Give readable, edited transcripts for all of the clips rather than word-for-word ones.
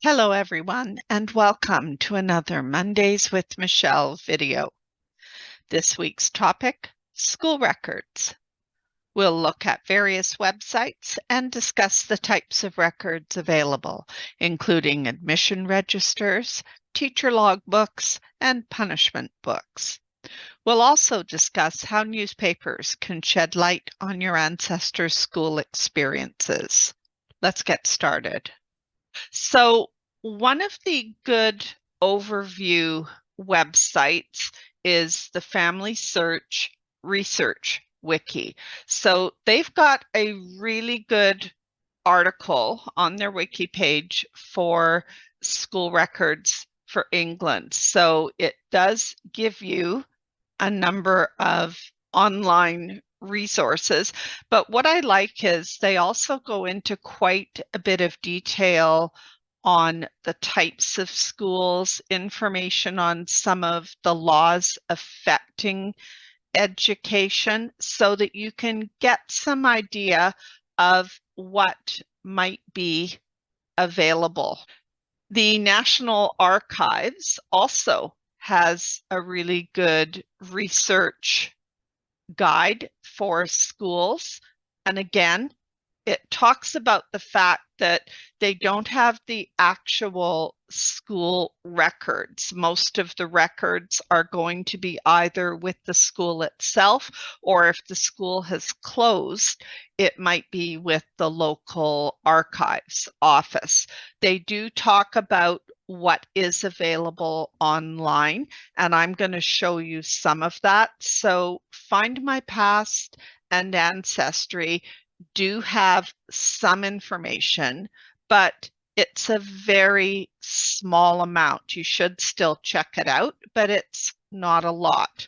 Hello, everyone, and welcome to another Mondays with Michelle video. This week's topic, school records. We'll look at various websites and discuss the types of records available, including admission registers, teacher logbooks, and punishment books. We'll also discuss how newspapers can shed light on your ancestors' school experiences. Let's get started. So one of the good overview websites is the Family Search Research Wiki. So they've got a really good article on their wiki page for school records for England. So it does give you a number of online resources. But what I like is they also go into quite a bit of detail on the types of schools, information on some of the laws affecting education, so that you can get some idea of what might be available. The National Archives also has a really good research guide for schools. And again, it talks about the fact that they don't have the actual school records. Most of the records are going to be either with the school itself, or if the school has closed, it might be with the local archives office. They do talk about what is available online, and I'm going to show you some of that. So Find My Past and Ancestry do have some information, but it's a very small amount. You should still check it out, but it's not a lot.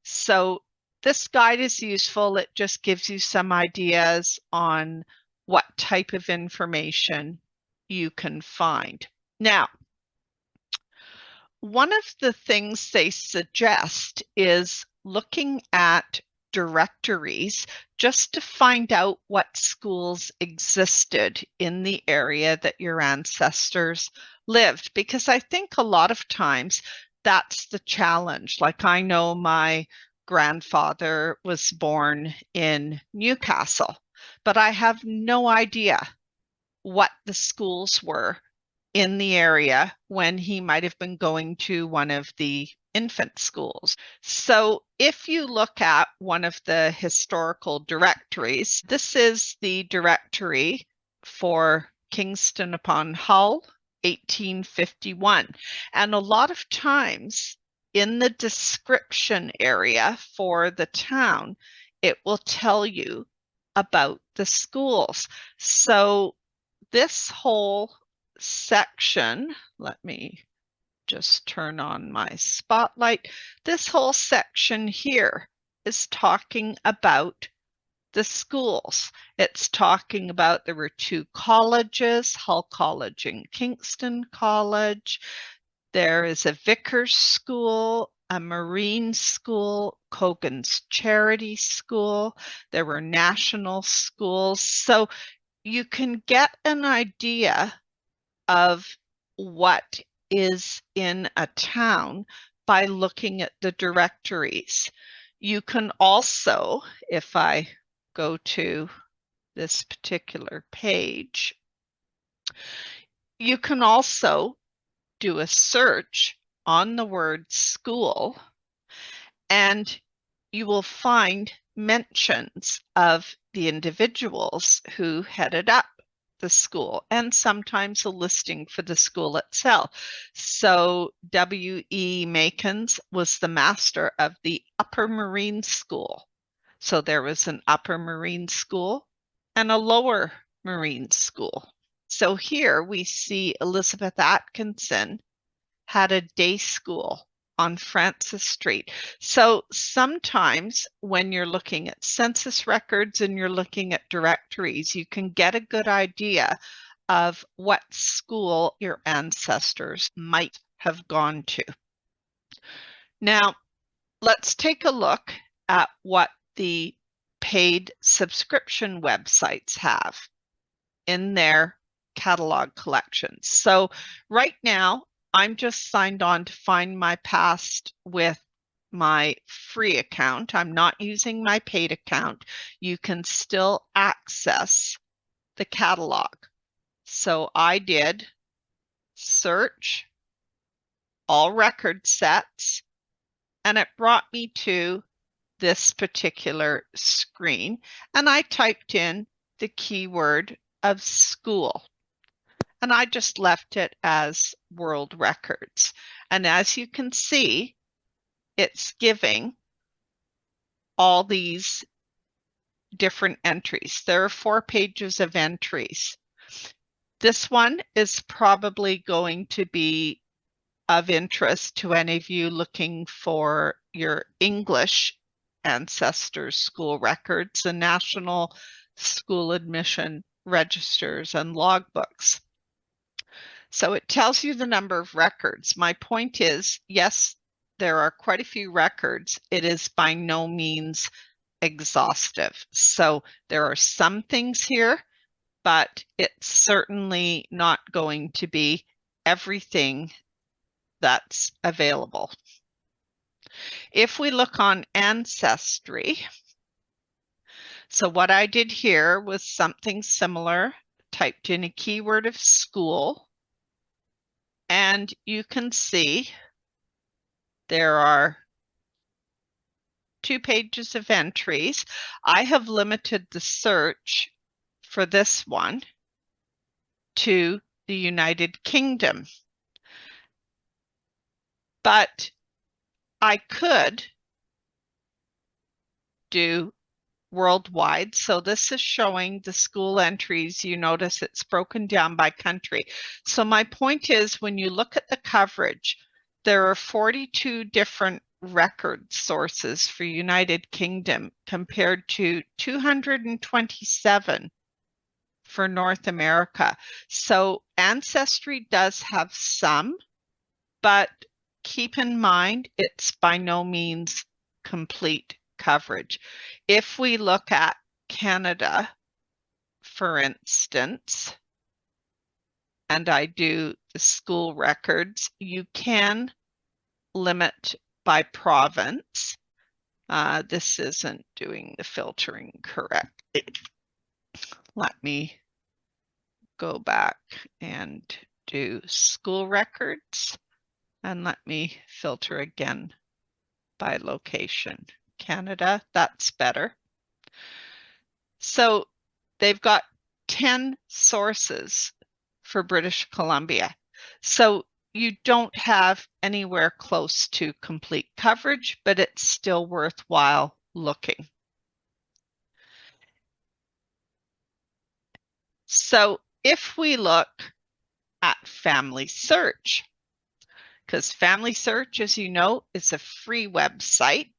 So this guide is useful. It just gives you some ideas on what type of information you can find. Now, one of the things they suggest is looking at directories just to find out what schools existed in the area that your ancestors lived, because I think a lot of times that's the challenge. Like, I know my grandfather was born in Newcastle, but I have no idea what the schools were in the area when he might have been going to one of the infant schools. So if you look at one of the historical directories, this is the directory for Kingston upon Hull, 1851. And a lot of times in the description area for the town, it will tell you about the schools. So this whole section, let me just turn on my spotlight. This whole section here is talking about the schools. It's talking about there were two colleges, Hull College and Kingston College. There is a Vickers School, a Marine School, Cogan's Charity School. There were national schools. So you can get an idea of what is in a town by looking at the directories. You can also, if I go to this particular page, you can also do a search on the word school, and you will find mentions of the individuals who headed up the school, and sometimes a listing for the school itself. So W.E. Makins was the master of the Upper Marine School. So there was an Upper Marine School and a Lower Marine School. So here we see Elizabeth Atkinson had a day school on Francis Street. So sometimes when you're looking at census records and you're looking at directories, you can get a good idea of what school your ancestors might have gone to. Now, let's take a look at what the paid subscription websites have in their catalog collections. So right now, I'm just signed on to find my past with my free account. I'm not using my paid account. You can still access the catalog. So I did search all record sets, and it brought me to this particular screen, and I typed in the keyword of school, and I just left it as world records. And as you can see, it's giving all these different entries. There are 4 pages of entries. This one is probably going to be of interest to any of you looking for your English ancestors school records and national school admission registers and logbooks. So it tells you the number of records. My point is, yes, there are quite a few records. It is by no means exhaustive. So there are some things here, but it's certainly not going to be everything that's available. If we look on Ancestry, so what I did here was something similar, typed in a keyword of school, and you can see there are 2 pages of entries. I have limited the search for this one to the United Kingdom, but I could do worldwide. So this is showing the school entries. You notice it's broken down by country. So my point is, when you look at the coverage, there are 42 different record sources for United Kingdom compared to 227 for North America. So Ancestry does have some, but keep in mind, it's by no means complete coverage. If we look at Canada, for instance, and I do the school records, you can limit by province. This isn't doing the filtering correctly. Let me go back and do school records, and let me filter again by location. Canada, that's better. So they've got 10 sources for British Columbia. So you don't have anywhere close to complete coverage, but it's still worthwhile looking. So if we look at Family Search, because Family Search, as you know, is a free website,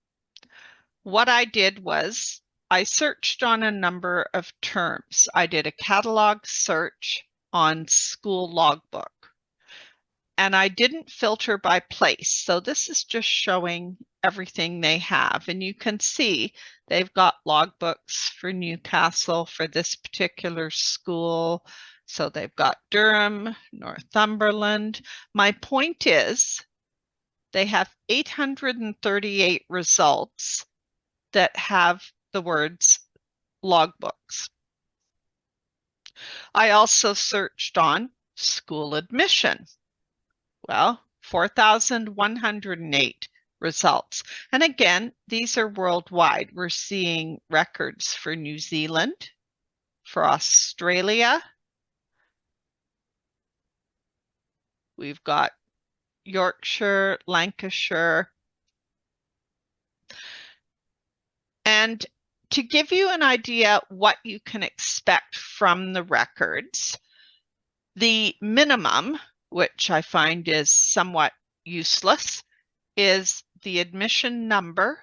what I did was I searched on a number of terms. I did a catalog search on school logbook, and I didn't filter by place. So this is just showing everything they have. And you can see they've got logbooks for Newcastle for this particular school. So they've got Durham, Northumberland. My point is, they have 838 results that have the words logbooks. I also searched on school admission. Well, 4,108 results. And again, these are worldwide. We're seeing records for New Zealand, for Australia. We've got Yorkshire, Lancashire. And to give you an idea what you can expect from the records, the minimum, which I find is somewhat useless, is the admission number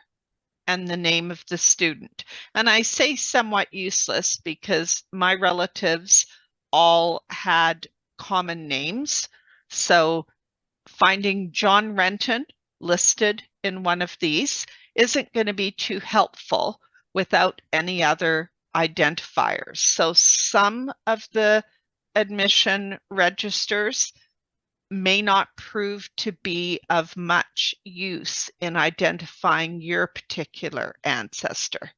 and the name of the student. And I say somewhat useless because my relatives all had common names. So finding John Renton listed in one of these isn't going to be too helpful without any other identifiers. So some of the admission registers may not prove to be of much use in identifying your particular ancestor.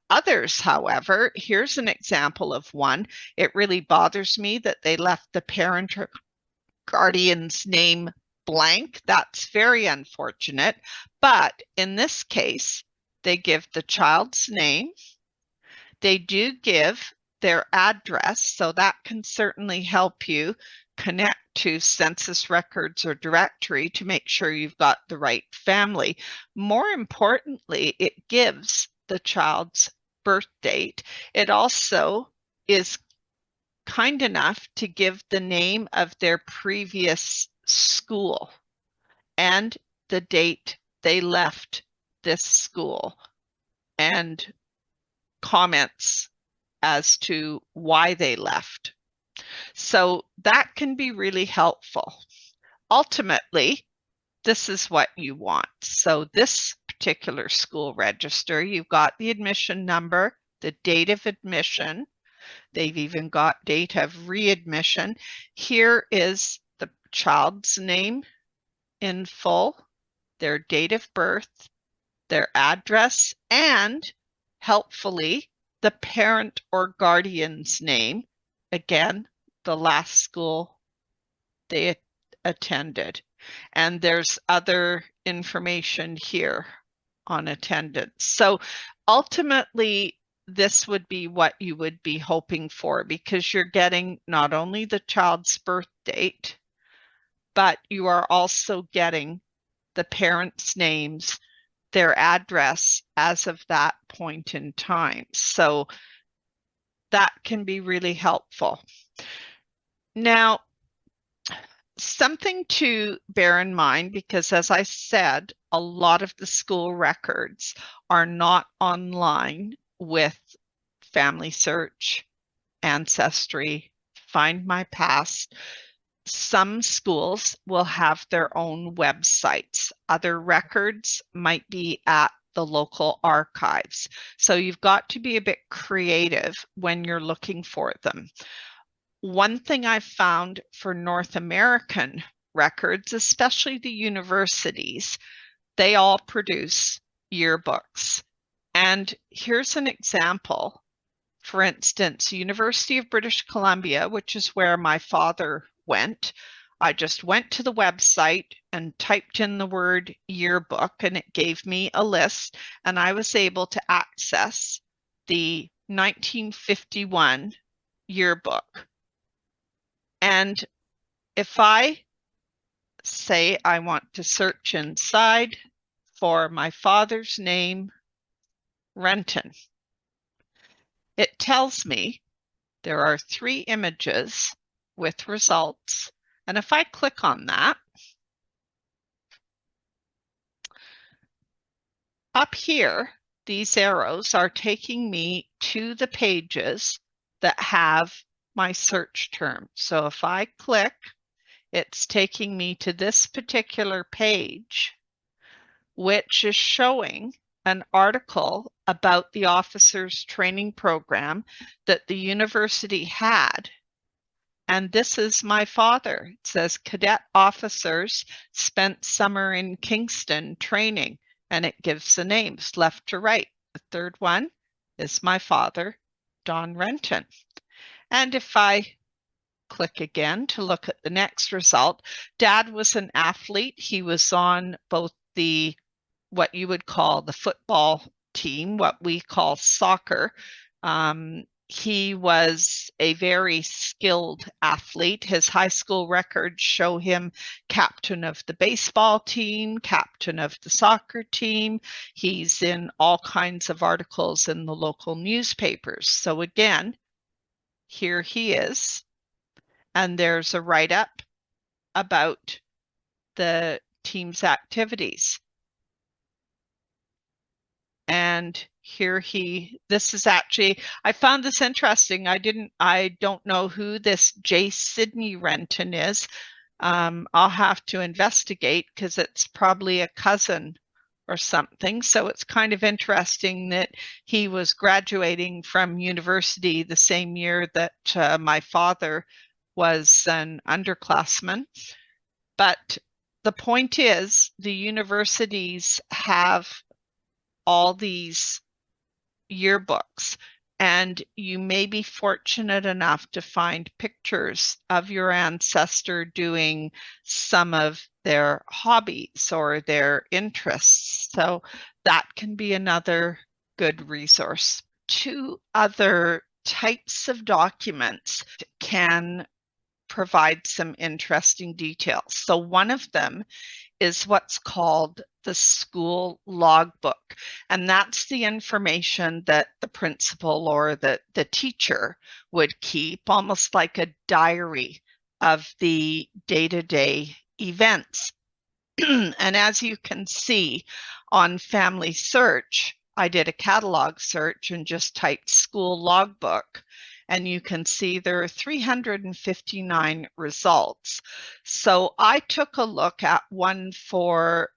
Others, however, here's an example of one. It really bothers me that they left the parent or guardian's name blank. That's very unfortunate. But in this case, they give the child's name. They do give their address, so that can certainly help you connect to census records or directory to make sure you've got the right family. More importantly, it gives the child's birth date. It also is kind enough to give the name of their previous school and the date they left this school and comments as to why they left. So that can be really helpful. Ultimately, this is what you want. So this particular school register, you've got the admission number, the date of admission. They've even got date of readmission. Here is the child's name in full, their date of birth, their address, and helpfully the parent or guardian's name. Again, the last school they attended. And there's other information here on attendance. So ultimately, this would be what you would be hoping for, because you're getting not only the child's birth date, but you are also getting the parents' names, their address as of that point in time. So that can be really helpful. Now, something to bear in mind, because as I said, a lot of the school records are not online with Family Search, Ancestry, Find My Past. Some schools will have their own websites. Other records might be at the local archives. So you've got to be a bit creative when you're looking for them. One thing I've found for North American records, especially the universities, they all produce yearbooks. And here's an example. For instance, University of British Columbia, which is where my father went, I just went to the website and typed in the word yearbook, and it gave me a list, and I was able to access the 1951 yearbook. And if I say I want to search inside for my father's name, Renton, it tells me there are 3 images with results. And if I click on that, up here, these arrows are taking me to the pages that have my search term. So if I click, it's taking me to this particular page, which is showing an article about the officers training program that the university had. And this is my father. It says cadet officers spent summer in Kingston training, and it gives the names left to right. The third one is my father, Don Renton. And if I click again to look at the next result, Dad was an athlete. He was on both the, what you would call the football team, what we call soccer. He was a very skilled athlete. His high school records show him captain of the baseball team, captain of the soccer team. He's in all kinds of articles in the local newspapers. So again, here he is. And there's a write-up about the team's activities. And here this is actually, I found this interesting. I don't know who this J. Sidney Renton is. I'll have to investigate, because it's probably a cousin or something. So it's kind of interesting that he was graduating from university the same year that my father was an underclassman. But the point is, the universities have all these yearbooks, and you may be fortunate enough to find pictures of your ancestor doing some of their hobbies or their interests. So that can be another good resource. Two other types of documents can provide some interesting details. So one of them is what's called the school logbook. And that's the information that the principal or the teacher would keep, almost like a diary of the day-to-day events. And as you can see on Family Search, I did a catalog search and just typed school logbook, and you can see there are 359 results. So I took a look at one for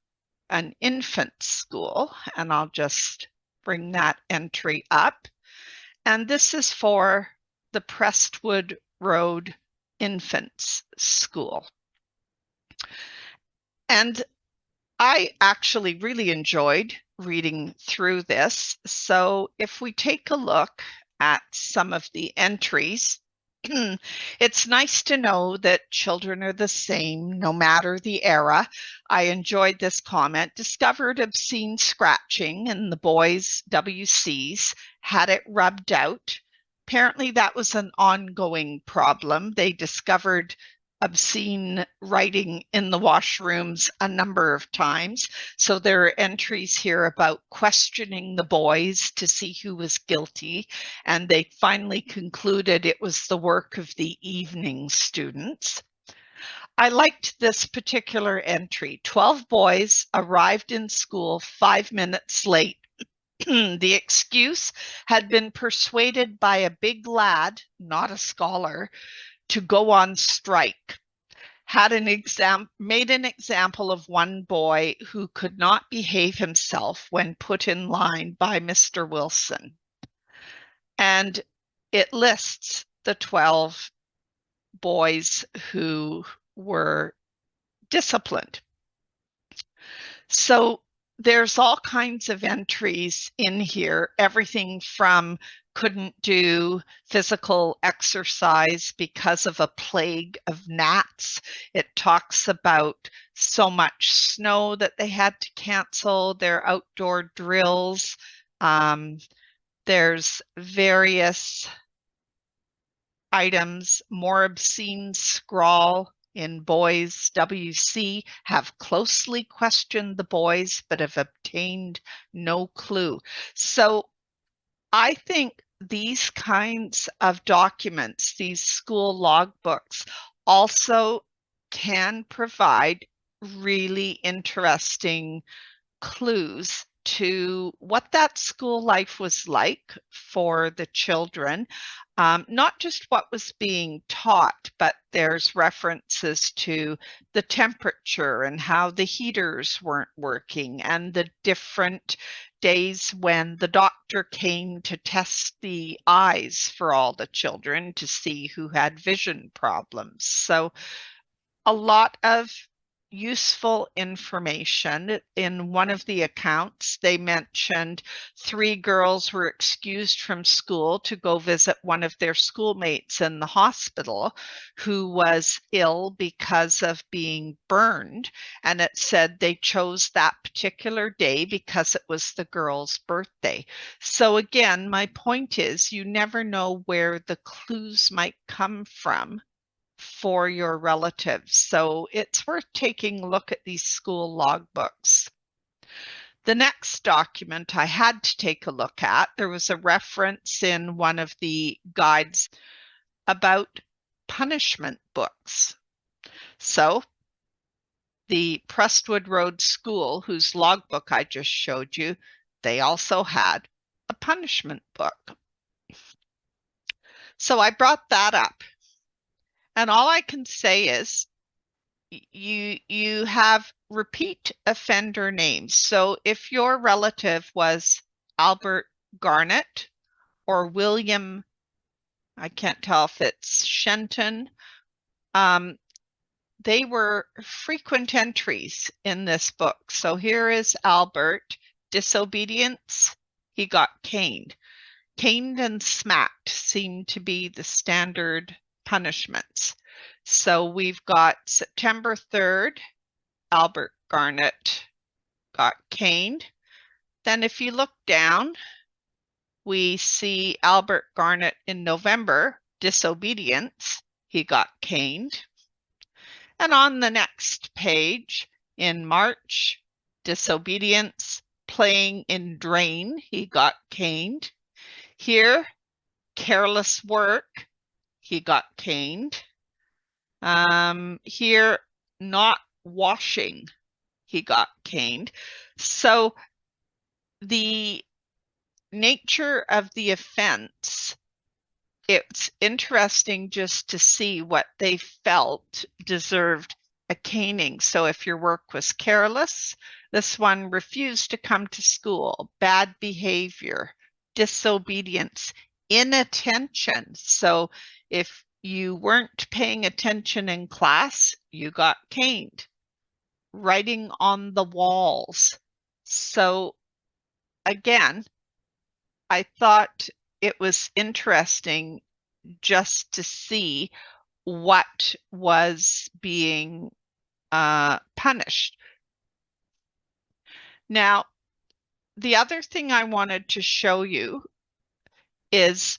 an infant school, and I'll just bring that entry up. And this is for the Prestwood Road Infants School. And I actually really enjoyed reading through this. So if we take a look at some of the entries, it's nice to know that children are the same no matter the era. I enjoyed this comment. Discovered obscene scratching in the boys' WCs, had it rubbed out. Apparently that was an ongoing problem. They discovered obscene writing in the washrooms a number of times. So there are entries here about questioning the boys to see who was guilty, and they finally concluded it was the work of the evening students. I liked this particular entry. 12 boys arrived in school 5 minutes late. The excuse had been persuaded by a big lad, not a scholar, to go on strike. Made an example of one boy who could not behave himself when put in line by Mr. Wilson. And it lists the 12 boys who were disciplined. So there's all kinds of entries in here, everything from couldn't do physical exercise because of a plague of gnats. It talks about so much snow that they had to cancel their outdoor drills. There's various items, more obscene scrawl in boys WC, have closely questioned the boys but have obtained no clue. So I think these kinds of documents, these school logbooks, also can provide really interesting clues to what that school life was like for the children. Not just what was being taught, but there's references to the temperature and how the heaters weren't working and the different days when the doctor came to test the eyes for all the children to see who had vision problems. So a lot of useful information. In one of the accounts, they mentioned 3 girls were excused from school to go visit one of their schoolmates in the hospital who was ill because of being burned. And it said they chose that particular day because it was the girl's birthday. So again, my point is you never know where the clues might come from for your relatives. So it's worth taking a look at these school logbooks. The next document I had to take a look at, there was a reference in one of the guides about punishment books. So the Prestwood Road School, whose logbook I just showed you, they also had a punishment book. So I brought that up. And all I can say is you have repeat offender names. So if your relative was Albert Garnett or William, I can't tell if it's Shenton they were frequent entries in this book. So here is Albert. Disobedience, he got caned. Caned and smacked seem to be the standard punishments. So we've got September 3rd, Albert Garnett got caned. Then if you look down, we see Albert Garnett in November, disobedience, he got caned. And on the next page, in March, disobedience, playing in drain, he got caned. Here, careless work, he got caned. Here, not washing, he got caned. So the nature of the offense, it's interesting just to see what they felt deserved a caning. So if your work was careless, this one refused to come to school, bad behavior, disobedience, inattention. So if you weren't paying attention in class, you got caned. Writing on the walls. So again, I thought it was interesting just to see what was being punished. Now, the other thing I wanted to show you is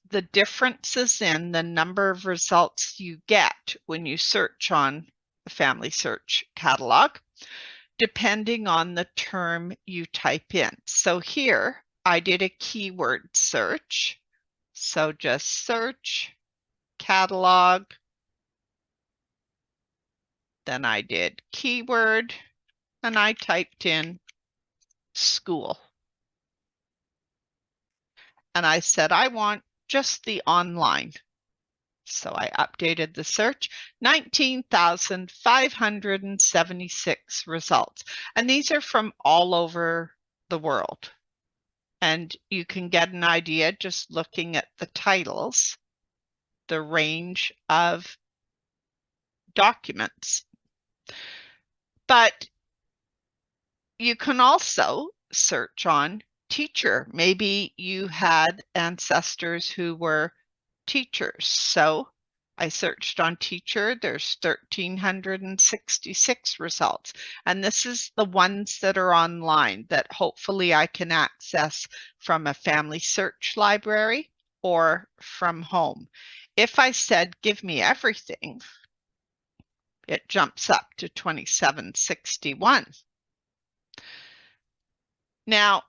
the differences in the number of results you get when you search on the Family Search catalog, depending on the term you type in. So here, I did a keyword search. So just search, catalog, then I did keyword, and I typed in school. And I said, I want just the online. So I updated the search, 19,576 results. And these are from all over the world. And you can get an idea just looking at the titles, the range of documents. But you can also search on teacher. Maybe you had ancestors who were teachers. So I searched on teacher. There's 1,366 results. And this is the ones that are online that hopefully I can access from a Family Search library or from home. If I said, give me everything, it jumps up to 2,761. Now,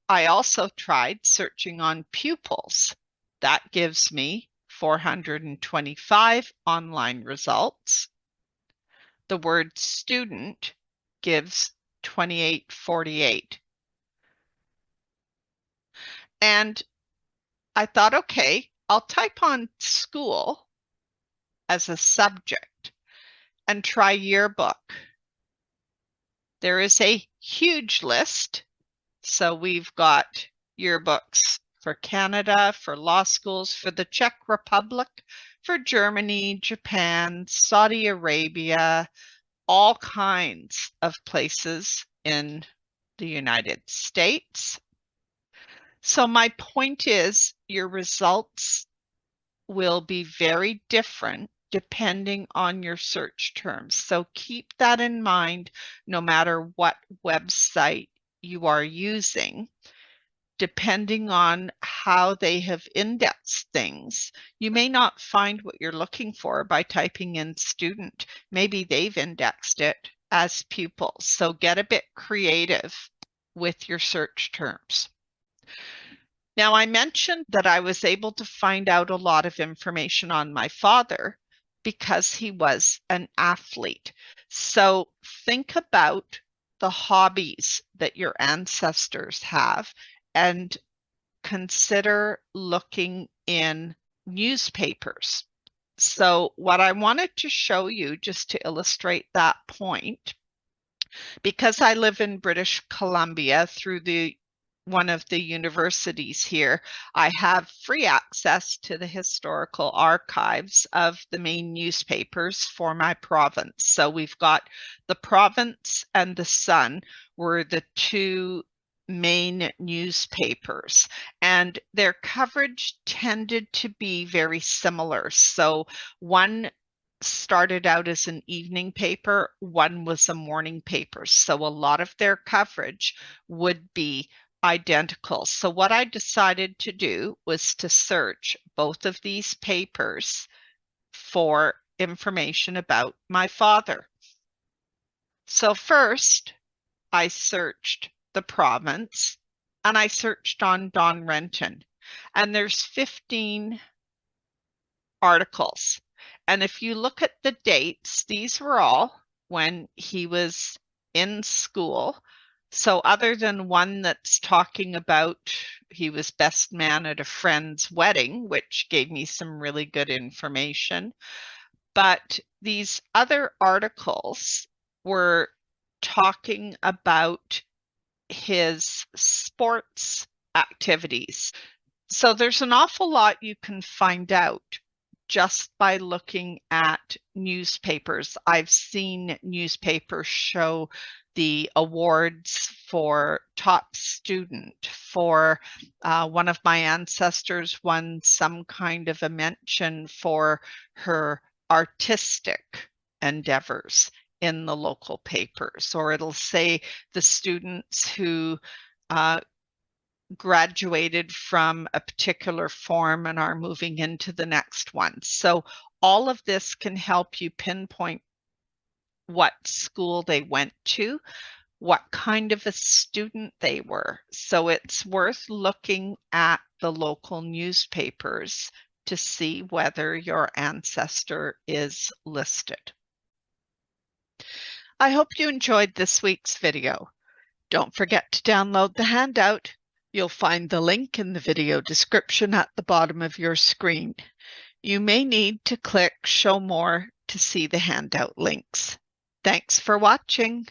I also tried searching on pupils. That gives me 425 online results. The word student gives 2,848. And I thought, okay, I'll type on school as a subject and try yearbook. There is a huge list. So we've got yearbooks for Canada, for law schools, for the Czech Republic, for Germany, Japan, Saudi Arabia, all kinds of places in the United States. So my point is, your results will be very different depending on your search terms. So keep that in mind no matter what website you are using. Depending on how they have indexed things, you may not find what you're looking for by typing in student. Maybe they've indexed it as pupil. So get a bit creative with your search terms. Now, I mentioned that I was able to find out a lot of information on my father because he was an athlete. So think about the hobbies that your ancestors have and consider looking in newspapers. So what I wanted to show you, just to illustrate that point, because I live in British Columbia through the one of the universities here, I have free access to the historical archives of the main newspapers for my province. So we've got the Province and the Sun were the two main newspapers, and their coverage tended to be very similar. So one started out as an evening paper, one was a morning paper. So a lot of their coverage would be identical. So what I decided to do was to search both of these papers for information about my father. So first, I searched the Province and I searched on Don Renton, and there's 15 articles. And if you look at the dates, these were all when he was in school. So other than one that's talking about he was best man at a friend's wedding, which gave me some really good information, but these other articles were talking about his sports activities. So there's an awful lot you can find out just by looking at newspapers. I've seen newspapers show the awards for top student, for one of my ancestors won some kind of a mention for her artistic endeavors in the local papers, or it'll say the students who graduated from a particular form and are moving into the next one. So all of this can help you pinpoint what school they went to, what kind of a student they were. So it's worth looking at the local newspapers to see whether your ancestor is listed. I hope you enjoyed this week's video. Don't forget to download the handout. You'll find the link in the video description at the bottom of your screen. You may need to click Show More to see the handout links. Thanks for watching.